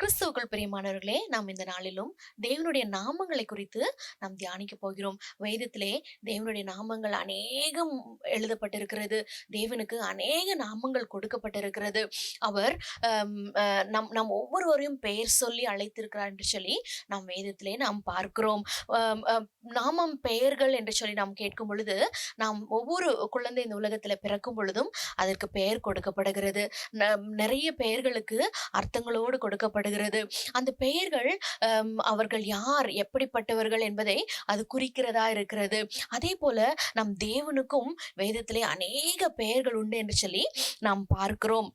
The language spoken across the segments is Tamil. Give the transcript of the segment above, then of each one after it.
கிறிஸ்துவுக்குள் பிரியமானவர்களே, நாம் இந்த நாளிலும் தேவனுடைய நாமங்களை குறித்து நாம் தியானிக்க போகிறோம். வேதத்திலே தேவனுடைய நாமங்கள் அநேகம் எழுதப்பட்டிருக்கிறது. தேவனுக்கு அநேக நாமங்கள் கொடுக்கப்பட்டிருக்கிறது. அவர் அம் அ நம் நம் ஒவ்வொருவரையும் பெயர் சொல்லி அழைத்திருக்கிறார் என்று சொல்லி நாம் வேதத்திலே நாம் பார்க்கிறோம். அம் அ நாமம் பெயர்கள் என்று சொல்லி நாம் கேட்கும் பொழுது, நாம் ஒவ்வொரு குழந்தை இந்த உலகத்தில பிறக்கும் பொழுதும் அதற்கு பெயர் கொடுக்கப்படுகிறது. நிறைய பெயர்களுக்கு அர்த்தங்களோடு கொடுக்கப்படுகிறது. அந்த பெயர்கள் அவர்கள் யார், எப்படிப்பட்டவர்கள் என்பதை அது குறிக்கிறதா இருக்கிறது. அதே போல நம் தேவனுக்கும் வேதத்திலே அநேக பெயர்கள் உண்டு என்று சொல்லி நாம் பார்க்கிறோம்.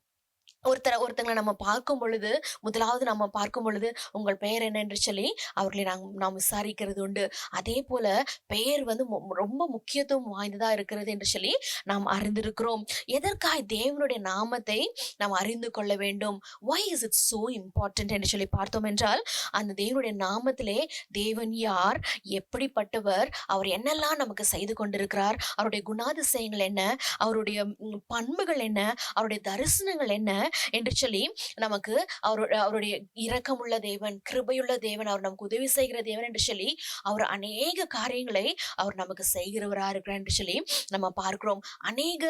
ஒருத்தங்கள நம்ம பார்க்கும் பொழுது, முதலாவது நம்ம பார்க்கும் பொழுது, "உங்கள் பெயர் என்ன?" என்று சொல்லி அவர்களை நாம் விசாரிக்கிறது உண்டு. அதேபோல பெயர் வந்து ரொம்ப முக்கியத்துவம் வாய்ந்ததா இருக்கிறது என்று சொல்லி நாம் அறிந்திருக்கிறோம். எதற்காய் தேவனுடைய நாமத்தை நாம் அறிந்து கொள்ள வேண்டும்? "Why is it so important?" என்று சொல்லி பார்த்தோம் என்றால், அந்த தேவனுடைய நாமத்திலே தேவன் யார்? எப்படிப்பட்டவர்? அவர் என்னெல்லாம் நமக்கு செய்து கொண்டிருக்கிறார்? அவருடைய குணாதிசயங்கள் என்ன? அவருடைய பண்புகள் என்ன? அவருடைய தரிசனங்கள் என்ன? என்று சொல்லி நமக்கு அவருடைய இரக்கமுள்ள தேவன், கிருபையுள்ள தேவன், அவர் நமக்கு உதவி செய்கிற தேவன் என்று சொல்லி அவர் அநேக காரியங்களை அவர் நமக்கு செய்கிறவரா இருக்கிறார் என்று சொல்லி நம்ம பார்க்கிறோம். அநேக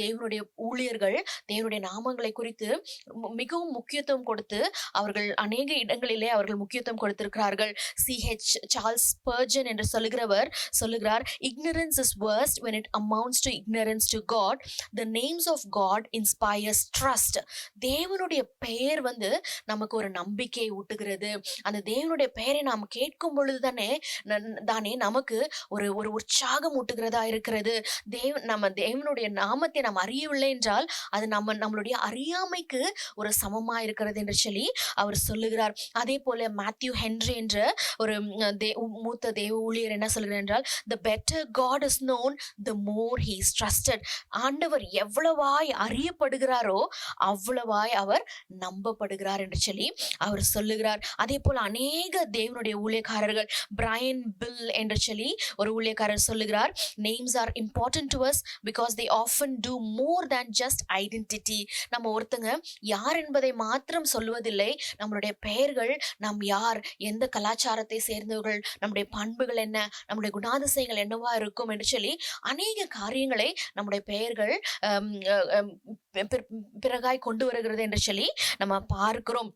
தேவனுடைய ஊழியர்கள் தேவனுடைய நாமங்களை குறித்து மிகவும் முக்கியத்துவம் கொடுத்து அவர்கள் அநேக இடங்களிலே அவர்கள் முக்கியத்துவம் கொடுத்திருக்கிறார்கள். சார்ல்ஸ் ஸ்பர்ஜன் என்று சொல்லுகிறார், "Ignorance is worst when it amounts to ignorance to God. The names of God inspires trust." தேவனுடைய பெயர் வந்து நமக்கு ஒரு நம்பிக்கை ஊட்டுகிறது. அந்த தேவனுடைய பெயரை நாம் கேட்கும் பொழுது தானே நமக்கு ஒரு ஒரு உற்சாகம் ஊட்டுகிறதா இருக்கிறது. நம்ம தேவனுடைய நாமத்தை நாம் அறியவில்லை என்றால் அது நம்மளுடைய அறியாமைக்கு ஒரு சமமா இருக்கிறது என்று சொல்லி அவர் சொல்லுகிறார். அதே போல மேத்யூ ஹென்றி என்ற ஒரு மூத்த தேவ ஊழியர் என்ன சொல்கிறார் என்றால், "The better God is known, the more he is trusted." ஆண்டவர் எவ்வளவாய் அறியப்படுகிறாரோ அவ்வளவாய் அவர் நம்பப்படுகிறார் என்று சொல்லி அவர் சொல்லுகிறார். அதே போல அநேக தேவனுடைய ஊழியக்காரர்கள், பிரையன் பில் என்று சொல்லி ஒரு ஊழியக்காரர் சொல்லுகிறார், "Names are important to us because they often do more than just identity." நம்ம ஒருத்தங்க யார் என்பதை மாத்திரம் சொல்லுவதில்லை, நம்மளுடைய பெயர்கள், நாம் யார், எந்த கலாச்சாரத்தை சேர்ந்தவர்கள், நம்முடைய பண்புகள் என்ன, நம்முடைய குணாதிசயங்கள் என்னவா இருக்கும் என்று சொல்லி அநேக காரியங்களை நம்முடைய பெயர்கள் பிறகாய் கொண்டு வருகிறது என்று சொல்லி நம்ம பார்க்கிறோம்.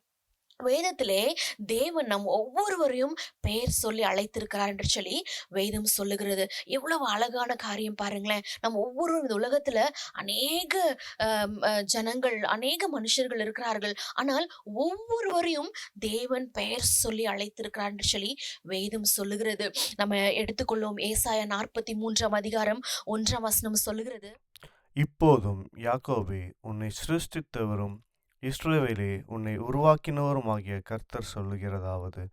வேதத்திலே தேவன் நம் ஒவ்வொருவரையும் பெயர் சொல்லி அழைத்திருக்கிறார் என்று சொல்லி வேதம் சொல்லுகிறது. எவ்வளவு அழகான காரியம் பாருங்களேன். நம்ம ஒவ்வொருவரும் இந்த உலகத்துல அநேக ஜனங்கள், அநேக மனுஷர்கள் இருக்கிறார்கள். ஆனால் ஒவ்வொருவரையும் தேவன் பெயர் சொல்லி அழைத்திருக்கிறார் என்று சொல்லி வேதம் சொல்லுகிறது. நம்ம எடுத்துக்கொள்வோம். ஏசாயா 43 அதிகாரம் 1 சொல்லுகிறது, "இப்போதும் யாக்கோபே, உன்னை சிருஷ்டித்தவரும் இஸ்ரவேலே, உன்னை உருவாக்கினவருமாகிய கர்த்தர் சொல்லுகிறதாவது,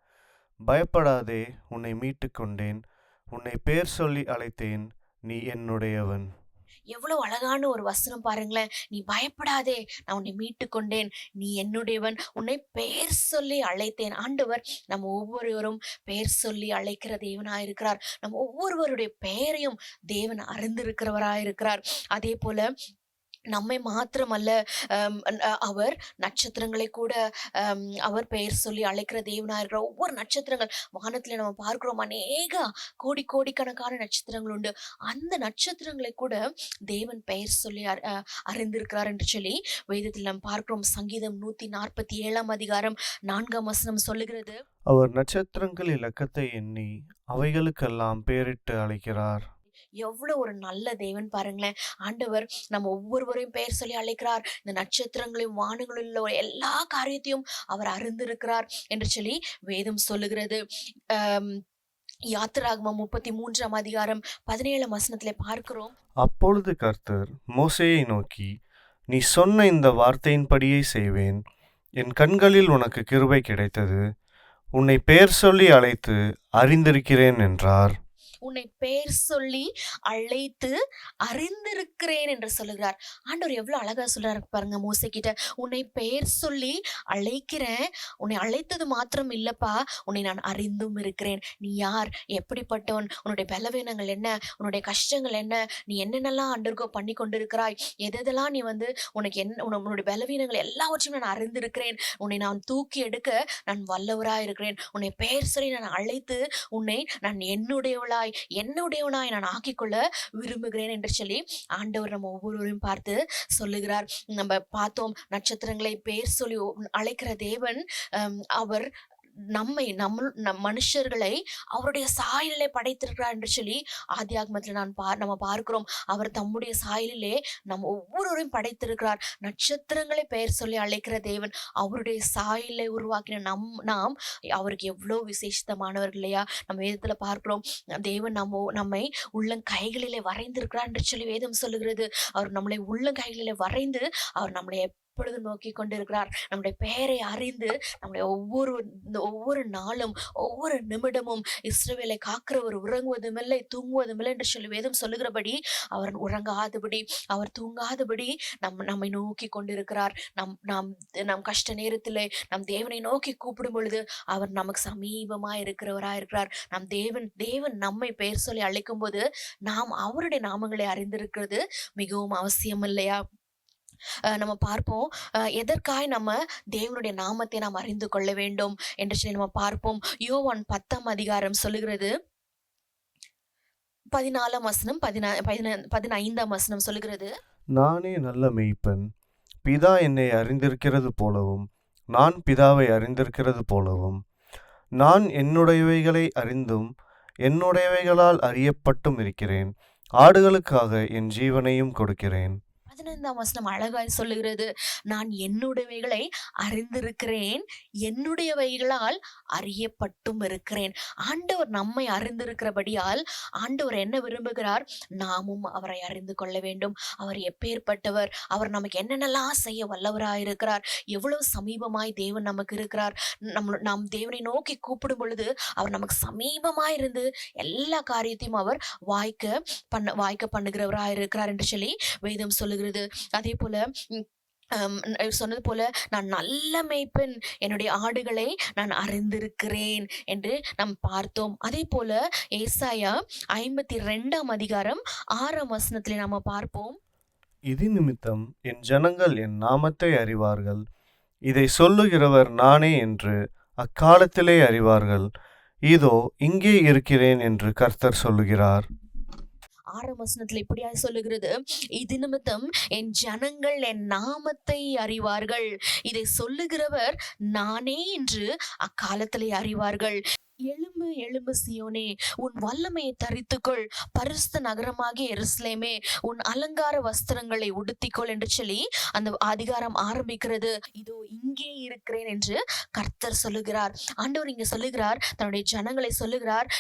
பயப்படாதே, உன்னை மீட்டுக் கொண்டேன், உன்னை பெயர் சொல்லி அழைத்தேன், நீ என்னுடையவன்." எவ்வளவு அழகான ஒரு வசனம் பாருங்களேன். "நீ பயப்படாதே, நான் உன்னை மீட்டு கொண்டேன், நீ என்னுடையவன், உன்னை பெயர் சொல்லி அழைத்தேன்." ஆண்டவர் நம்ம ஒவ்வொருவரும் பெயர் சொல்லி அழைக்கிற தேவனாயிருக்கிறார். நம்ம ஒவ்வொருவருடைய பெயரையும் தேவன் அறிந்திருக்கிறவராயிருக்கிறார். அதே போல நம்மை மாத்திரமல்ல, அவர் நட்சத்திரங்களை கூட அவர் பெயர் சொல்லி அழைக்கிற தேவனா இருக்கிற ஒவ்வொரு நட்சத்திரங்கள் வானத்துல நம்ம பார்க்கிறோம். அநேக கோடிக்கணக்கான நட்சத்திரங்கள் உண்டு. அந்த நட்சத்திரங்களை கூட தேவன் பெயர் சொல்லி அறிந்திருக்கிறார் என்று சொல்லி வேதத்தில் நாம் பார்க்கிறோம். சங்கீதம் 147 அதிகாரம் 4 சொல்லுகிறது, "அவர் நட்சத்திரங்கள் இலக்கத்தை எண்ணி அவைகளுக்கெல்லாம் பெயரிட்டு அழைக்கிறார்." எவ்வளவு ஒரு நல்ல தேவன் பாருங்களேன். ஆண்டவர் நம்ம ஒவ்வொருவரையும் பெயர் சொல்லி அழைக்கிறார். இந்த நட்சத்திரங்களையும் வானங்களில் உள்ள எல்லா காரியத்தையும் அவர் அறிந்திருக்கிறார் என்று சொல்லி வேதம் சொல்லுகிறது. யாத்திராகமம் 33 அதிகாரம் 17 பார்க்கிறோம், "அப்பொழுது கர்த்தர் மோசேயை நோக்கி, நீ சொன்ன இந்த வார்த்தையின்படியே செய்வேன். என் கண்களில் உனக்கு கிருபை கிடைத்தது. உன்னை பெயர் சொல்லி அழைத்து அறிந்திருக்கிறேன் என்றார்." உன்னை பெயர் சொல்லி அழைத்து அறிந்திருக்கிறேன் என்று சொல்லுகிறார். ஆண்டவர் எவ்வளவு அழகா சொல்றாரு பாருங்க மோசே கிட்ட. உன்னை பெயர் சொல்லி அழைக்கிறேன். உன்னை அழைத்தது மாத்திரம் இல்லப்பா, உன்னை நான் அறிந்தும் இருக்கிறேன். நீ யார், எப்படிப்பட்டவன், உன்னுடைய பலவீனங்கள் என்ன, உன்னுடைய கஷ்டங்கள் என்ன, நீ என்னென்னலாம் அண்டர்கோ பண்ணி கொண்டிருக்கிறாய், எதெல்லாம் நீ உனக்கு என்ன உன்னுடைய பலவீனங்கள் எல்லாவற்றையும் நான் அறிந்திருக்கிறேன். உன்னை நான் தூக்கி எடுக்க நான் வல்லவராய் இருக்கிறேன். உன்னை பெயர் சொல்லி நான் அழைத்து உன்னை நான் என்னுடையவனாய் நான் ஆக்கிக்கொள்ள விரும்புகிறேன் என்று சொல்லி ஆண்டவர் நம்ம ஒவ்வொருவரையும் பார்த்து சொல்லுகிறார். நம்ம பார்த்தோம், நட்சத்திரங்களை பெயர் சொல்லி அழைக்கிற தேவன் அவர் நம் மனுஷர்களை அவருடைய சாயலிலே படைத்திருக்கிறார் என்று சொல்லி ஆதியாகமத்துல நம்ம பார்க்கிறோம். அவர் தம்முடைய சாயலிலே நம் ஒவ்வொருவரையும் படைத்திருக்கிறார். நட்சத்திரங்களை பெயர் சொல்லி அழைக்கிற தேவன், அவருடைய சாயலை உருவாக்கின நாம் அவருக்கு எவ்வளவு விசேஷித்தமானவர்கள் இல்லையா? நம்ம வேதத்துல பார்க்கிறோம், தேவன் நம்மை உள்ளங்கைகளிலே வரைந்திருக்கிறார் என்று சொல்லி வேதம் சொல்லுகிறது. அவர் நம்மளை உள்ளங்கைகளிலே வரைந்து அவர் நம்மளை எப்பொழுது நோக்கி கொண்டிருக்கிறார். நம்முடைய பெயரை அறிந்து நம்முடைய ஒவ்வொரு நாளும் ஒவ்வொரு நிமிடமும் இஸ்ரவேலை காக்கிறவர் உறங்குவதுமில்லை தூங்குவதுமில்லை என்று சொல்லி வேதம் சொல்லுகிறபடி அவர் உறங்காதபடி அவர் தூங்காதபடி நம்மை நோக்கி கொண்டிருக்கிறார். நம் கஷ்ட நேரத்திலே நம் தேவனை நோக்கி கூப்பிடும் பொழுது அவர் நமக்கு சமீபமா இருக்கிறார். தேவன் நம்மை பெயர் சொல்லி அழைக்கும் போது நாம் அவருடைய நாமங்களை அறிந்திருக்கிறது மிகவும் அவசியம் இல்லையா? நம்ம பார்ப்போம், எதற்காய் நம்ம தேவனுடைய நாமத்தை நாம் அறிந்து கொள்ள வேண்டும் என்று சொல்லி நம்ம பார்ப்போம். யோவான் 10ஆம் அதிகாரம் சொல்லுகிறது, 14ஆம் வசனம் 15ஆம் வசனம் சொல்லுகிறது, நானே நல்ல மேய்ப்பன், பிதா என்னை அறிந்திருக்கிறது போலவும் நான் பிதாவை அறிந்திருக்கிறது போலவும் நான் என்னுடையவைகளை அறிந்தும் என்னுடையவைகளால் அறியப்பட்டும் இருக்கிறேன். ஆடுகளுக்காக என் ஜீவனையும் கொடுக்கிறேன். 15ஆம் வசனம் அழகாய் சொல்லுகிறது, நான் என்னுடையவைகளை அறிந்திருக்கிறேன், என்னுடையவைகளால் அறியப்பட்டும் இருக்கிறேன். ஆண்டவர் நம்மை அறிந்திருக்கிறபடியால் ஆண்டவர் என்ன விரும்புகிறார்? நாமும் அவரை அறிந்து கொள்ள வேண்டும். அவர் எப்பேற்பட்டவர், அவர் நமக்கு என்னென்னலாம் செய்ய வல்லவராயிருக்கிறார், எவ்வளவு சமீபமாய் தேவன் நமக்கு இருக்கிறார். நாம் தேவனை நோக்கி கூப்பிடும் பொழுது அவர் நமக்கு சமீபமாய் இருந்து எல்லா காரியத்தையும் அவர் வாய்க்க பண்ணுகிறவராயிருக்கிறார் என்று சொல்லி வேதம் சொல்லுகிறது. அதே போல சொன்னது போல, நான் நல்ல மேய்ப்பன், என்னுடைய ஆடுகளை நான் அறிந்திருக்கிறேன் என்று நாம் பார்த்தோம். அதே போல ஏசாயா 52ஆம் அதிகாரம் 6ஆம் வசனத்திலே நாம பார்ப்போம், இது நிமித்தம் என் ஜனங்கள் என் நாமத்தை அறிவார்கள், இதை சொல்லுகிறவர் நானே என்று அக்காலத்திலே அறிவார்கள். இதோ இங்கே இருக்கிறேன் என்று கர்த்தர் சொல்லுகிறார். 6ஆம் வசனத்துல இப்படியா சொல்லுகிறது, இது நிமித்தம் என் ஜனங்கள் என் நாமத்தை அறிவார்கள், இதை சொல்லுகிறவர் நானே என்று அக்காலத்திலே அறிவார்கள். எழும்பு எழும்பு சீயோனே, உன் வல்லமையை தரித்துக்கொள், பரிசுத்த நகரமாகிய எருசலேமே உன் அலங்கார வஸ்திரங்களை உடுத்திக்கொள் என்று சொல்லி அந்த அதிகாரம் ஆரம்பிக்கிறது. இதோ இங்கே இருக்கிறேன் என்று கர்த்தர் சொல்லுகிறார். ஆண்டவர் இங்க சொல்லுகிறார், தன்னுடைய ஜனங்களை சொல்லுகிறார்,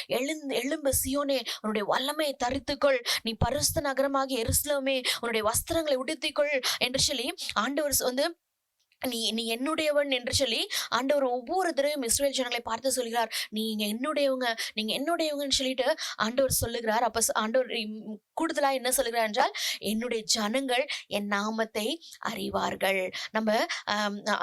எழும்பு சீயோனே, உன்னுடைய வல்லமையை தரித்துக்கொள், நீ பரிசுத்த நகரமாகிய எருசலேமே உன்னுடைய வஸ்திரங்களை உடுத்திக்கொள் என்று சொல்லி ஆண்டவர் நீ என்னுடையவன் என்று சொல்லி ஆண்டவர் ஒவ்வொரு தடவையும் இஸ்ரவேல் ஜனங்களை பார்த்து சொல்கிறார், நீங்க என்னுடையவங்கன்னு சொல்லிட்டு ஆண்டவர் சொல்லுகிறார். அப்ப ஆண்டவர் கூடுதலா என்ன சொல்லுகிறார் என்றால், என்னுடைய ஜனங்கள் என் நாமத்தை அறிவார்கள். நம்ம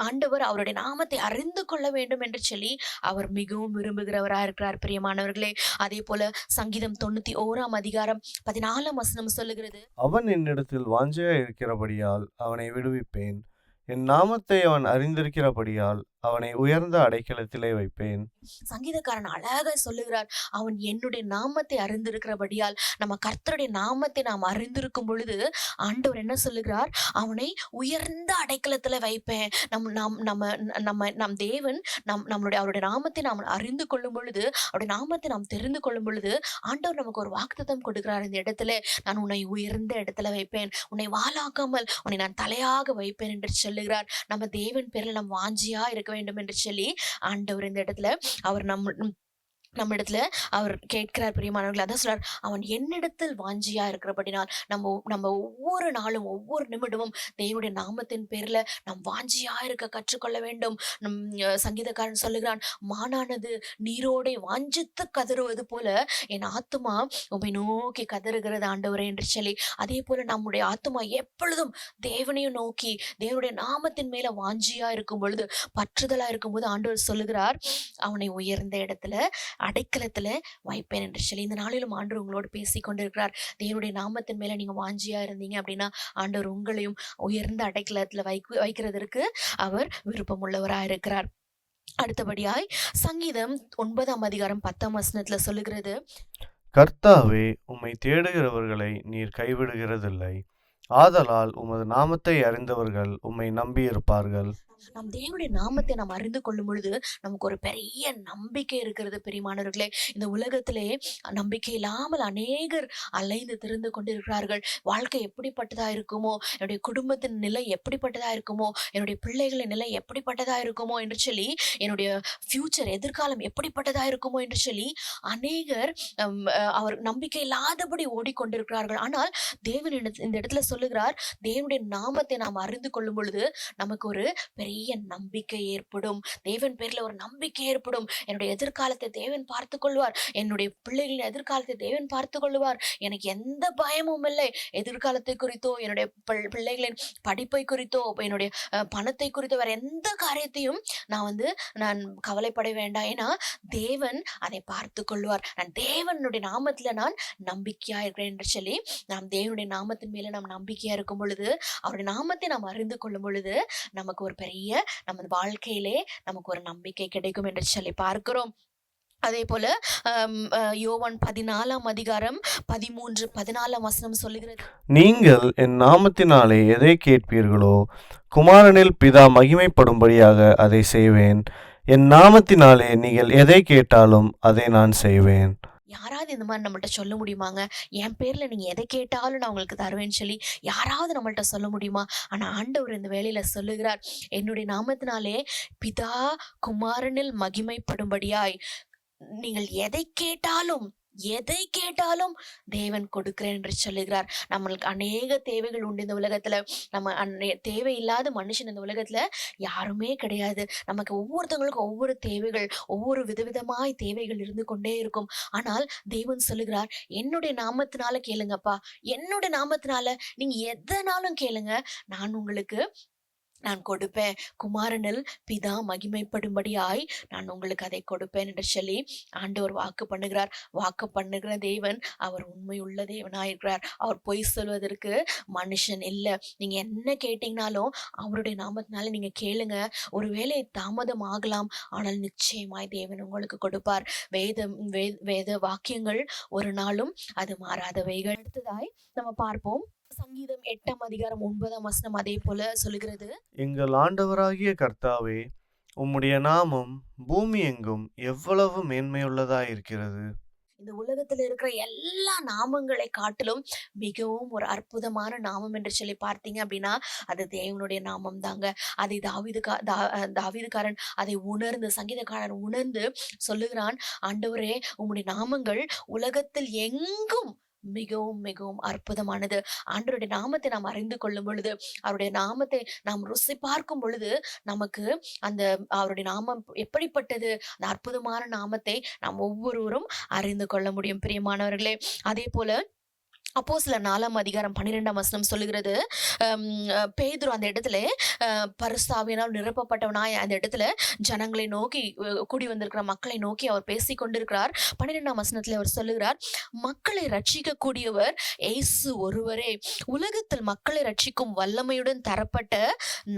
ஆண்டவர் அவருடைய நாமத்தை அறிந்து கொள்ள வேண்டும் என்று சொல்லி அவர் மிகவும் விரும்புகிறவராக இருக்கிறார் பிரியமானவர்களே. அதே போல சங்கீதம் 91ஆம் அதிகாரம் 14ஆம் வசனம் சொல்லுகிறது, அவன் என்னிடத்தில் வாஞ்சையா இருக்கிறபடியால் அவனை விடுவிப்பேன், என் நாமத்தை அவன் அறிந்திருக்கிறபடியால் அவனை உயர்ந்த அடைக்கலத்திலே வைப்பேன். சங்கீதக்காரன் அழகா சொல்லுகிறார், அவன் என்னுடைய நாமத்தை அறிந்திருக்கிறபடியால். நம்ம கர்த்தருடைய நாமத்தை நாம் அறிந்திருக்கும் பொழுது ஆண்டவர் என்ன சொல்லுகிறார்? அவனை உயர்ந்த அடைக்கலத்துல வைப்பேன். நம் தேவன் அவருடைய நாமத்தை நாம் அறிந்து கொள்ளும் பொழுது, அவருடைய நாமத்தை நாம் தெரிந்து கொள்ளும் பொழுது ஆண்டவர் நமக்கு ஒரு வாக்குத்தத்தம் கொடுக்கிறார். இந்த இடத்துல நான் உன்னை உயர்ந்த இடத்துல வைப்பேன், உன்னை வாளாக்காமல் உன்னை நான் தலையாக வைப்பேன் என்று சொல்லுகிறார். நம்ம தேவன் பேரில் நம் வாஞ்சியா இருக்க வேண்டும் என்று சொல்லி ஆண்டவர் இந்த இடத்துல அவர் நம்மிடத்துல அவர் கேட்கிறார் பிரியமானவர்களே. அதான் சொல்றார், அவன் என்னிடத்தில் வாஞ்சையா இருக்கிறபடினால், நம்ம நம்ம ஒவ்வொரு நாளும், ஒவ்வொரு நிமிடமும் தேவனுடைய நாமத்தின் பேர்ல நாம் வாஞ்சையா இருக்க கற்றுக்கொள்ள வேண்டும். நம் சங்கீதக்காரன் சொல்லுகிறான், மானானது நீரோடே வாஞ்சித்து கதறுவது போல என் ஆத்துமா உம்மை நோக்கி கதறுகிறது ஆண்டவரே என்று சொல்லி. அதே போல நம்முடைய ஆத்துமா எப்பொழுதும் தேவனையும் நோக்கி, தேவனுடைய நாமத்தின் மேல வாஞ்சியா இருக்கும் பொழுது, பற்றுதலா இருக்கும்போது ஆண்டவர் சொல்லுகிறார், அவனை உயர்ந்த இடத்துல அடைக்கலத்துல வைப்பேன் என்று சொல்லி. இந்த நாளிலும் ஆண்டவர் உங்களோடு பேசிக் கொண்டிருக்கிறார். தேவனுடைய நாமத்தின் மேல நீங்க வாஞ்சியா இருந்தீங்க அப்படின்னா, ஆண்டவர் உங்களையும் உயர்ந்த அடைக்கலத்துல வைக்கிறதற்கு அவர் விருப்பமுள்ளவராய் இருக்கிறார். அடுத்தபடியாய் சங்கீதம் 9ஆம் அதிகாரம் 10ஆம் வசனத்துல சொல்லுகிறது, கர்த்தாவே, உம்மை தேடுகிறவர்களை நீர் கைவிடுகிறதில்லை. ஆதலால் உமது நாமத்தை அறிந்தவர்கள் உம்மை நம்பியிருப்பார்கள். நம் தேவனுடைய நாமத்தை நாம் அறிந்து கொள்ளும் பொழுது நமக்கு ஒரு பெரிய நம்பிக்கை இருக்கிறது பிரியமானவர்களே. இந்த உலகத்திலே நம்பிக்கை இல்லாமல் அநேகர் அலைந்து திரிந்து கொண்டிருக்கிறார்கள். வாழ்க்கை எப்படிப்பட்டதா இருக்குமோ, என்னுடைய குடும்பத்தின் நிலை எப்படிப்பட்டதா இருக்குமோ, என்னுடைய பிள்ளைகளின் நிலை எப்படிப்பட்டதா இருக்குமோ என்று சொல்லி, என்னுடைய ஃபியூச்சர் எதிர்காலம் எப்படிப்பட்டதா இருக்குமோ என்று சொல்லி அநேகர் அவர் நம்பிக்கை இல்லாதபடி ஓடிக்கொண்டிருக்கிறார்கள். ஆனால் தேவன் இந்த இடத்துல சொல்லுகிறார், தேவனுடைய நாமத்தை நாம் அறிந்து கொள்ளும் பொழுது நமக்கு ஒரு பெரிய நம்பிக்கை ஏற்படும். தேவன் பேர்ல ஒரு நம்பிக்கை ஏற்படும். என்னுடைய எதிர்காலத்தை தேவன் பார்த்துக் கொள்வார். என்னுடைய பிள்ளைகளின் எதிர்காலத்தை தேவன் பார்த்துக் கொள்வார். எனக்கு எந்த பயமும் இல்லை. எதிர்காலத்தை குறித்தோ, என்னுடைய பிள்ளைகளின் படிப்பை குறித்தோ, என்னுடைய பணத்தை குறித்தோ, வேற எந்த காரியத்தையும் நான் கவலைப்பட வேண்டாம். ஏன்னா தேவன் அதை பார்த்துக் கொள்வார். நான் தேவனுடைய நாமத்துல நான் நம்பிக்கையா இருக்கிறேன் என்று சொல்லி, நாம் தேவனுடைய நாமத்தின் மேல நாம் நம்பிக்கையா இருக்கும் பொழுது, அவருடைய நாமத்தை நாம் அறிந்து கொள்ளும் பொழுது நமக்கு ஒரு பெரிய நமது வாழ்க்கையிலே நமக்கு ஒரு நம்பிக்கை கிடைக்கும் என்று சொல்லி பார்க்கிறோம். அதே போல யோவான் 14ஆம் அதிகாரம் 13, 14ஆம் வசனம் சொல்லுகிறது, நீங்கள் என் நாமத்தினாலே எதை கேட்பீர்களோ, குமாரனில் பிதா மகிமைப்படும்படியாக அதை செய்வேன். என் நாமத்தினாலே நீங்கள் எதை கேட்டாலும் அதை நான் செய்வேன். யாராவது இந்த மாதிரி நம்மள்ட்ட சொல்ல முடியுமாங்க? என் பேர்ல நீங்க எதை கேட்டாலும் நான் உங்களுக்கு தருவேன்னு சொல்லி யாராவது நம்மள்ட்ட சொல்ல முடியுமா? ஆனா ஆண்டவர் இந்த வேளையில சொல்லுகிறார், என்னுடைய நாமத்தினாலே பிதா குமாரனில் மகிமைப்படும்படியாய் நீங்கள் எதை கேட்டாலும் தேவன் கொடுக்கிறேன் என்று சொல்லுகிறார். நம்மளுக்கு அநேக தேவைகள் உண்டு இந்த உலகத்துல. நம்ம தேவையில்லாத மனுஷன் இந்த உலகத்துல யாருமே கிடையாது. நமக்கு ஒவ்வொருத்தவங்களுக்கும் ஒவ்வொரு தேவைகள், ஒவ்வொரு விதவிதமாய் தேவைகள் இருந்து கொண்டே இருக்கும். ஆனால் தேவன் சொல்லுகிறார், என்னுடைய நாமத்தினால கேளுங்கப்பா, என்னுடைய நாமத்தினால நீங்க எதனாலும் கேளுங்க, நான் கொடுப்பேன். குமாரனில் பிதா மகிமைப்படும்படியாய் நான் உங்களுக்கு அதை கொடுப்பேன் என்று சொல்லி ஆண்டவர் வாக்கு பண்ணுகிறார். வாக்கு பண்ணுகிற தேவன் அவர் உண்மையுள்ள தேவனாயிருக்கிறார். அவர் பொய் சொல்வதற்கு மனுஷன் இல்லை. நீங்க என்ன கேட்டீங்கனாலும் அவருடைய நாமத்தினால நீங்க கேளுங்க. ஒருவேளை தாமதம் ஆகலாம், ஆனால் நிச்சயமாய் தேவன் உங்களுக்கு கொடுப்பார். வேத வாக்கியங்கள் ஒரு நாளும் அது மாறாதவைகள். அடுத்ததாய் நம்ம பார்ப்போம், சங்கீதம் 8ஆம் அதிகாரம் 9ஆம் வசனம் அதே போல சொல்லுகிறது, எங்கள் ஆண்டவராகிய கர்த்தாவே, உம்முடைய நாமம் பூமி எங்கும் எவ்வளவு மேன்மையுள்ளதாயிருக்கிறது. இந்த உலகத்துல இருக்கிற எல்லா நாமங்களை காட்டிலும் மிகவும் ஒரு அற்புதமான நாமம் என்று சொல்லி பார்த்தீங்க அப்படின்னா அது தேவனுடைய நாமம் தாங்க. அதை தாவீதுக்காரன் அதை உணர்ந்து, சங்கீதக்காரன் உணர்ந்து சொல்லுகிறான், ஆண்டவரே உம்முடைய நாமங்கள் உலகத்தில் எங்கும் மிகவும் மிகவும் அற்புதமானது. ஆண்டவருடைய நாமத்தை நாம் அறிந்து கொள்ளும் பொழுது, அவருடைய நாமத்தை நாம் ருசி பார்க்கும் பொழுது நமக்கு அந்த அவருடைய நாமம் எப்படிப்பட்டது, அந்த அற்புதமான நாமத்தை நாம் ஒவ்வொருவரும் அறிந்து கொள்ள முடியும் பிரியமானவர்களே. அதே போல அப்போஸ்தலர் 4ஆம் அதிகாரம் 12ஆம் வசனம் சொல்லுகிறது, பேதுரு அந்த இடத்துல பரிசுத்தாவியினால் நிரப்பப்பட்டவனாய் அந்த இடத்துல ஜனங்களை நோக்கி, கூடி வந்திருக்கிற மக்களை நோக்கி அவர் பேசிக் கொண்டிருக்கிறார். 12ஆம் வசனத்துல அவர் சொல்லுகிறார், மக்களை ரட்சிக்க கூடியவர் இயேசு ஒருவரே. உலகத்தில் மக்களை ரட்சிக்கும் வல்லமையுடன் தரப்பட்ட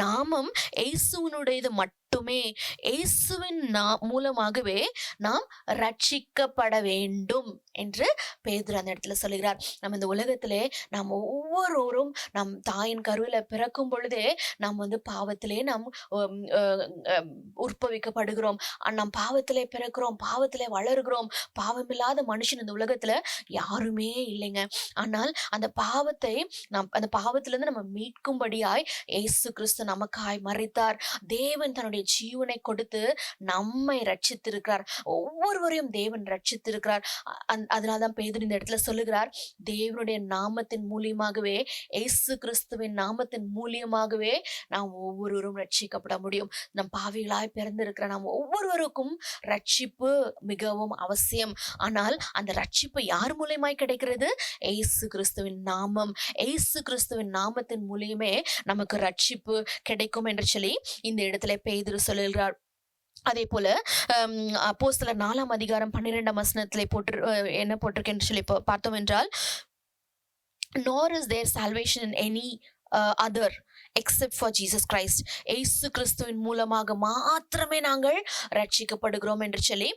நாமம் இயேசுவினுடையது மட்டுமே. இயேசுவின் மூலமாகவே நாம் ரட்சிக்கப்பட வேண்டும் என்று பேதுரு அந்த இடத்துல சொல்லுகிறார். நம்ம இந்த உலகத்திலே நாம் ஒவ்வொருவரும் நம் தாயின் கருவில பிறக்கும் பொழுதே நாம் பாவத்திலே நாம் உற்பவிக்கப்படுகிறோம். நாம் பாவத்திலே பிறக்கிறோம், பாவத்திலே வளர்கிறோம். பாவமில்லாத மனுஷன் இந்த உலகத்துல யாருமே இல்லைங்க. ஆனால் அந்த பாவத்திலிருந்து நம்ம மீட்கும்படியாய் இயேசு கிறிஸ்து நமக்காய் மரித்தார். தேவன் தன்னுடைய தன்னுடைய ஜீவனை கொடுத்து நம்மை ரட்சித்திருக்கிறார். ஒவ்வொருவரையும் தேவன் ரட்சித்திருக்கிறார். அதனால்தான் பேதுரு இந்த இடத்துல சொல்லுகிறார், தேவனுடைய நாமத்தின் மூலியமாகவே, இயேசு கிறிஸ்துவின் நாமத்தின் மூலியமாகவே நாம் ஒவ்வொருவரும் ரட்சிக்கப்பட முடியும். நம் பாவிகளாய் பிறந்திருக்கிற நாம் ஒவ்வொருவருக்கும் ரட்சிப்பு மிகவும் அவசியம். ஆனால் அந்த ரட்சிப்பு யார் மூலியமாய் கிடைக்கிறது? இயேசு கிறிஸ்துவின் நாமம். இயேசு கிறிஸ்துவின் நாமத்தின் மூலியமே நமக்கு ரட்சிப்பு கிடைக்கும் என்று சொல்லி இந்த இடத்துல பேதுரு சொல்லுகிறார். அதே போல அப்போஸ்தலர் 4ஆம் அதிகாரம் 12ஆம் வசனத்திலே என்ன போட்டிருக்கேன்னு சொல்லி பார்த்தோம் என்றால், nor is there salvation in any other except for Jesus Christ. இயேசு கிறிஸ்துவின் மூலமாக மாத்திரமே நாங்கள் ரட்சிக்கப்படுகிறோம் என்று சொல்லி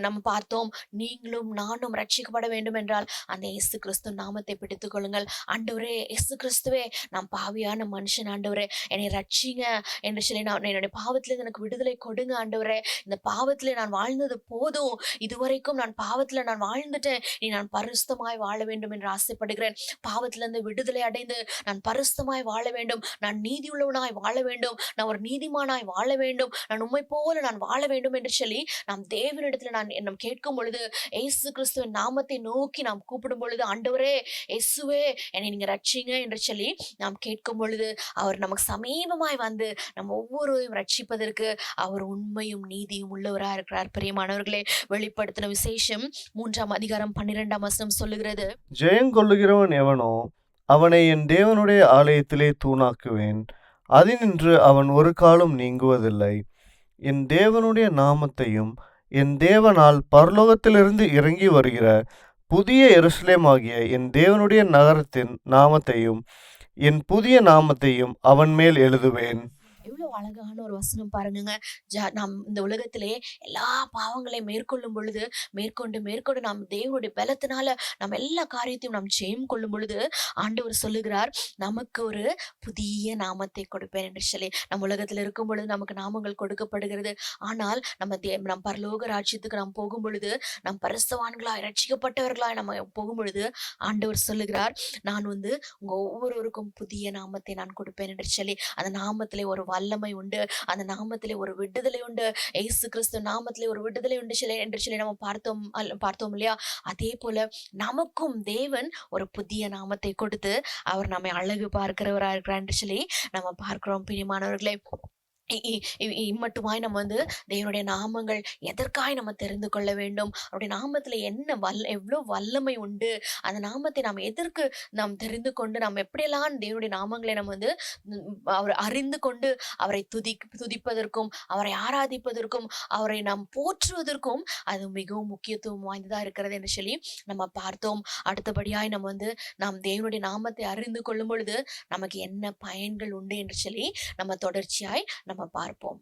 நம்ம பார்த்தோம். நீங்களும் நானும் ரட்சிக்கப்பட வேண்டும் என்றால் அந்த இயேசு கிறிஸ்து நாமத்தை பிடித்துக் கொள்ளுங்கள். ஆண்டவரே, இயேசு கிறிஸ்துவே, நான் பாவியான மனுஷன் ஆண்டவரே, என்னை ரட்சிங்க என்று சொல்லி நான் என்னுடைய பாவத்திலிருந்து எனக்கு விடுதலை கொடுங்க ஆண்டவரே. இந்த பாவத்திலே நான் வாழ்ந்தது போதும், இதுவரைக்கும் நான் பாவத்துல நான் வாழ்ந்துட்டேன், நீ நான் பரிசுத்தமாய் வாழ வேண்டும் என்று ஆசைப்படுகிறேன். பாவத்திலிருந்து விடுதலை அடைந்து நான் பரிசுத்தமாய் வாழ வேண்டும், நான் நீதியுள்ளவனாய் வாழ வேண்டும், நான் ஒரு நீதிமானாய் வாழ வேண்டும், நான் உம்மை போல நான் வாழ வேண்டும் என்று சொல்லி நாம் தேவனிடத்துல நாம் கேட்கும் பொழுது, இயேசு கிறிஸ்துவின் நாமத்தை நோக்கி நாம் கூப்பிடும் பொழுது, ஆண்டவரே இயேசுவே என்னை நீங்க ரட்சிங்க என்று சொல்லி நாம் கேட்கும் பொழுது, அவர் நமக்கு சமீபமாய் வந்து நம்ம ஒவ்வொருவரையும் ரட்சிப்பதற்கு அவர் உண்மையும் நீதியும் உள்ளவராக இருக்கிறார். பிரியமானவர்களே, வெளிப்படுத்தின விசேஷம் 3ஆம் அதிகாரம் 12ஆம் வசனம் சொல்லுகிறது, ஜெயங்கொள்ளுகிறவன் எவனோ அவனை என் தேவனுடைய ஆலயத்திலே தூணாக்குவேன், அதினின்று அவன் ஒரு காலும் நீங்குவதில்லை. என் தேவனுடைய நாமத்தையும் என் தேவனால் பரலோகத்திலிருந்து இறங்கி வருகிற புதிய எருசலேமாகிய என் தேவனுடைய நகரத்தின் நாமத்தையும் என் புதிய நாமத்தையும் அவன் மேல் எழுதுவேன். எவ்வளவு அழகான ஒரு வசனம் பாருங்க. நாம் இந்த உலகத்திலே எல்லா பாவங்களையும் மேற்கொள்ளும் பொழுது, மேற்கொண்டு நாம் தேவனுடைய பலத்தினால நம்ம எல்லா காரியத்தையும் நாம் ஜெயம் கொள்ளும் பொழுது, ஆண்டவர் சொல்லுகிறார், நமக்கு ஒரு புதிய நாமத்தை கொடுப்பேன் என்று சொல்லி. நம்ம உலகத்தில் இருக்கும் பொழுது நமக்கு நாமங்கள் கொடுக்கப்படுகிறது. ஆனால் நம் பரலோக ராஜ்யத்துக்கு நாம் போகும் பொழுது, நம் பரிசுத்தவான்களாய் ரட்சிக்கப்பட்டவர்களாய் நம்ம போகும் பொழுது, ஆண்டவர் சொல்லுகிறார், நான் உங்க ஒவ்வொருவருக்கும் புதிய நாமத்தை நான் கொடுப்பேன் என்று சொல்லி. அந்த நாமத்திலே ஒரு வல்லமை உண்டு, அந்த நாமத்திலே ஒரு விடுதலை உண்டு, இயேசு கிறிஸ்து நாமத்திலே ஒரு விடுதலை உண்டு என்று சொல்லி நம்ம பார்த்தோம் இல்லையா? அதே போல நமக்கும் தேவன் ஒரு புதிய நாமத்தை கொடுத்து அவர் நம்மை அழகு பார்க்கிறவராக இருக்கிறார் என்று சொல்லி நம்ம பார்க்கிறோம். பிரியமானவர்களே, இம்மட்டுமாய் நம்ம தேவனுடைய நாமங்கள் எதற்காய் நம்ம தெரிந்து கொள்ள வேண்டும், அவருடைய நாமத்துல என்ன எவ்வளவு வல்லமை உண்டு, அந்த நாமத்தை நாம் எதற்கு நாம் தெரிந்து கொண்டு நாம் எப்படியெல்லாம் தேவனுடைய நாமங்களை நம்ம அவர் அறிந்து கொண்டு அவரை துதிப்பதற்கும் அவரை ஆராதிப்பதற்கும் அவரை நாம் போற்றுவதற்கும் அது மிகவும் முக்கியத்துவம் வாய்ந்ததா இருக்கிறது என்று சொல்லி நம்ம பார்த்தோம். அடுத்தபடியாய் நம்ம நாம் தேவனுடைய நாமத்தை அறிந்து கொள்ளும் பொழுது நமக்கு என்ன பயன்கள் உண்டு என்று சொல்லி நம்ம தொடர்ச்சியாய் நம்ம பார்ப்போம்.